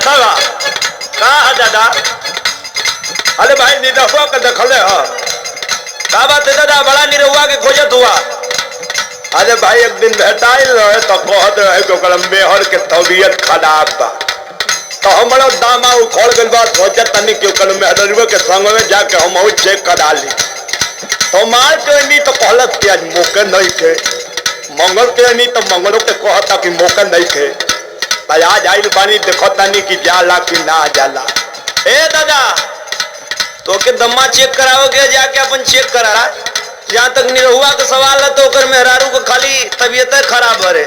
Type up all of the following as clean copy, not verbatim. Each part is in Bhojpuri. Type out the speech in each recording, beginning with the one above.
सवा का दादा अरे भाई निरहुआ के देखले हो का बात है दादा बड़ा निरहुआ के खोजत हुआ। अरे भाई एक दिन भेटाइल रहे तो कहत रहे कि ओकर मेहर के तबीयत खराब बा तो हमारा दामा उखड़ गइल बा। सोचत तनी कि ओकर मेहरवा के संग में जाके हम चेक करा ली तो मार के नहीं तो कहलत कि आज मौके नहीं थे मंगल के नहीं तो मंगलों के कहता कि मौका नहीं थे आज आइल बानी देखो तानी कि जाला कि ना जाला। ए दादा तो के दम्मा चेक कराओगे जाके अपन चेक करा जहाँ तक निरहुआ का सवाल है तो ओकर मेहरारू को खाली तबीयत खराब है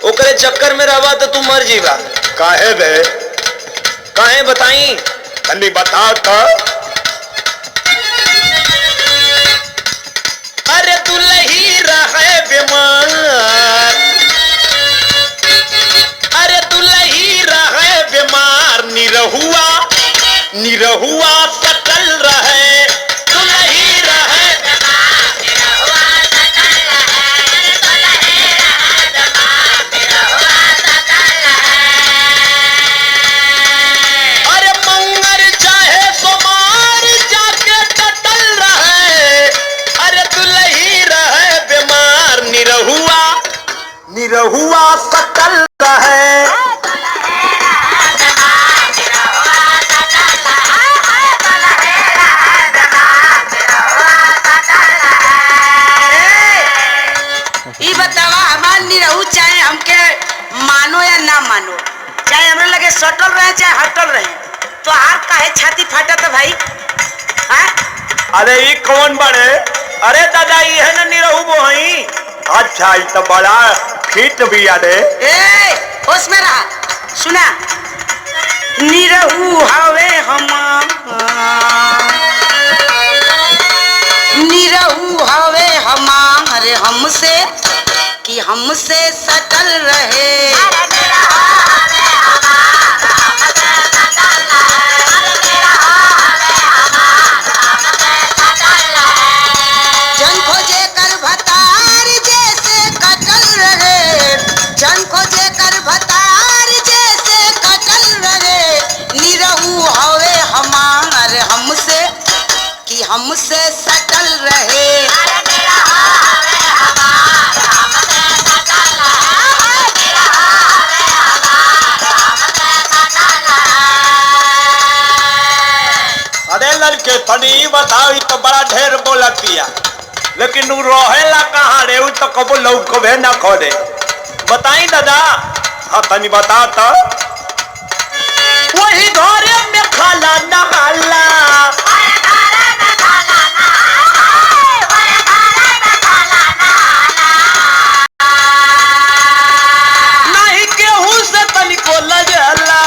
ओकरे चक्कर में रहबा तो तू मर जीवा। काहे बे काहे बताई तनी बता तो। अरे दुल्ही रहे बीमार अरे दुल्ही रहे बीमार निरहुआ निरहुआ सकल रहे दुल्ही रहे निरहुआ सकल रहे दुल्ही रहे निरहुआ सकल रहे। अरे मंगर चाहे सोमार जाके टटल रहे अरे दुल्ही रहे बीमार निरहुआ निरहुआ सकल रहे। निरहू चाहे हमके मानो या ना मानो चाहे हमरा लगे सटल रहे चाहे हटल रहे तो आप काहे छाती फाटा तो भाई हाँ? अरे ये कौन बड़े अरे दादा ये है ना निरहू बोही। अच्छा ये तो बड़ा फिट भी याद है। ए होश में रहा सुना निरहू हवे हम निरहू हवे हमारे हमसे कि हमसे सटल रहे जन खोजे कर भतार जैसे कटल रहे जन खोजे कर भतार जैसे कटल रहे निरहू हवे हमार हमसे कि हमसे सटल रहे। अरे लड़के तनी बताओ तो बड़ा ढेर बोला पिया लेकिन वो रहेला कहाँ रे तो कबो लौकबे ना करे बताई दादा। हाँ तनी बता तो वही घरे में खाला नहाला नहीं केहू से तनिको लगला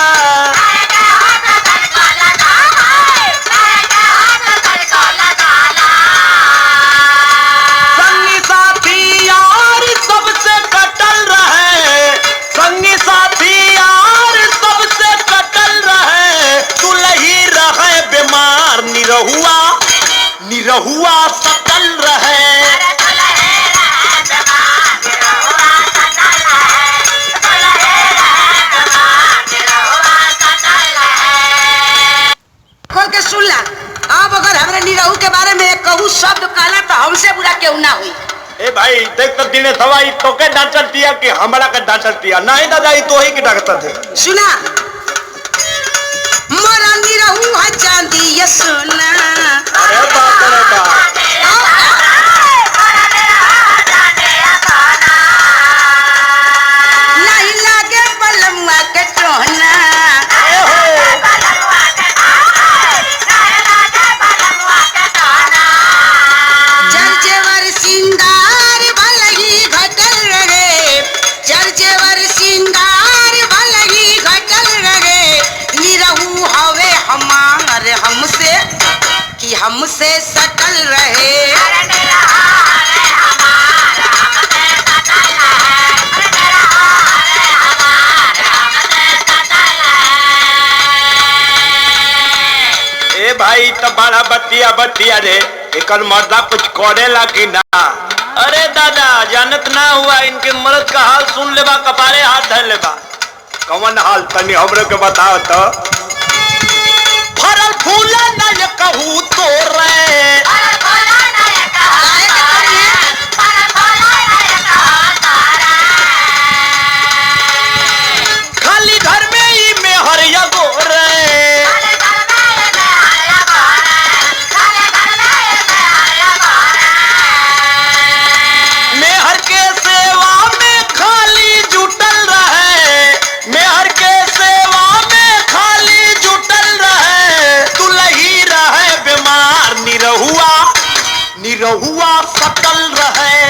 निरहुआ निरहुआ सकल रहे। खोल के सुन ला अब अगर हमरे निरहू के बारे में कहूँ शब्द कहला तो हमसे बुरा क्यों ना हुई। ए भाई देख तो दिने सवाई तो के डांटल दिया कि हमारा का डांटल दिया नहीं दादा ये तो ही के डांटल थे। सुना मोरा निरहू है चांदी ये सोना अरे बाप रे बाप नहीं लागे बलमुआ के टोहना जर्जेवर सिंगार भलही घटल रहे जर्जेवर सिंगार भलही घटल रहे निरहू हवे हमार हमसे कि हमसे सटल रहे। ए भाई तो बड़ा बतिया बतिया रे एकर मर्दा कुछ करेला कि ना। अरे दादा जानत ना हुआ इनके मर्द का हाल सुन लेबा कपारे हाथ धर लेबा कौन हाल तनी हमरे के बताओ तो। फरल फूल न कहू तो रे खाली घर में ही में हरिया गोरे मेहर के सेवा में खाली जुटल रहे मेहर के सेवा में खाली जुटल रहे दुलही रहे बीमार निरहुआ सकल रहे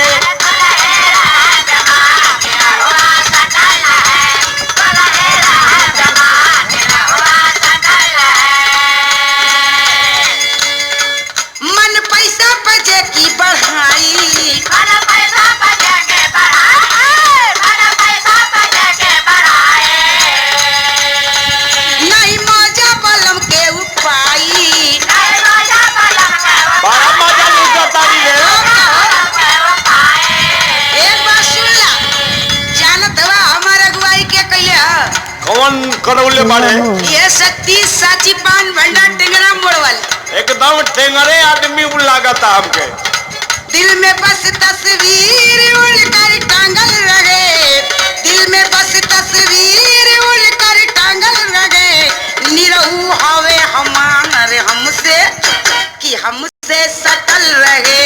मन पैसा बजे की बढ़ाई नहीं मौजा बलम के उपाई बड़ा मजा लूटा रे एक बात सुन ला जानत हवा हमार अगुवाई के कैले ह कौन करौले बाड़े ये सत्ती साची पान भंडार टेंगरा मोड़वल एकदम टेंगरे आदमी लागता हमके दिल में बस तस्वीर उड़कर टांगल रहे दिल में बस तस्वीर उड़कर टांगल रहे निरहु हवे हमार हमसे कि हमसे सटल रहे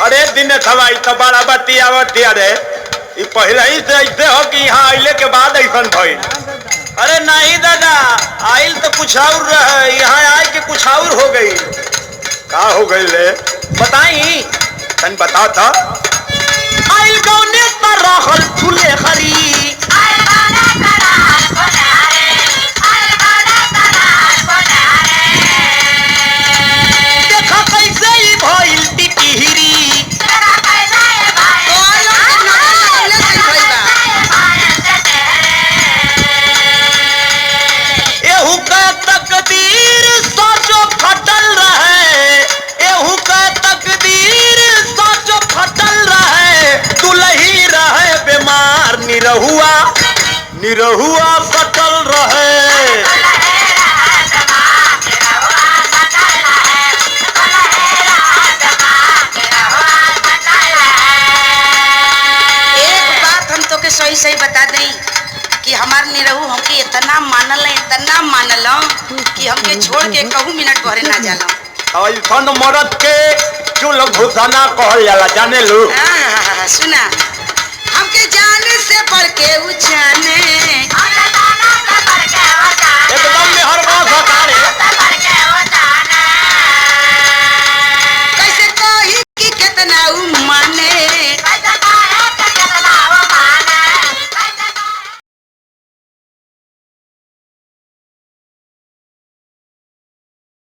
अरे दिन थवाई तो बड़ा बतिया रे ई पहले ही से ऐसे हो कि यहाँ आइले के बाद ऐसा भइल अरे नहीं दादा आइल तो कुछ और रहे यहाँ आए के कुछ और हो गई का हो गई रे बताई तन बताओ तो आइल गौने पर रहल फूले खरी देखा कैसे ही भइल टिटिहरी एहू का तकदीर सोचो फटल रहे एहू का तकदीर सोचो फटल रहे दुलही रहे बीमार निरहुआ फटल रहे एक बात हम तो के सही सही बता दें कि हमार निरहु हमके इतना मानल कि हमके छोड़ के कहूँ मिनट भरे ना जाला ऐसन मरद के चूल घुसाना कहल जाला जाने लू सुना हमके जाने से बढ़ के उ जाने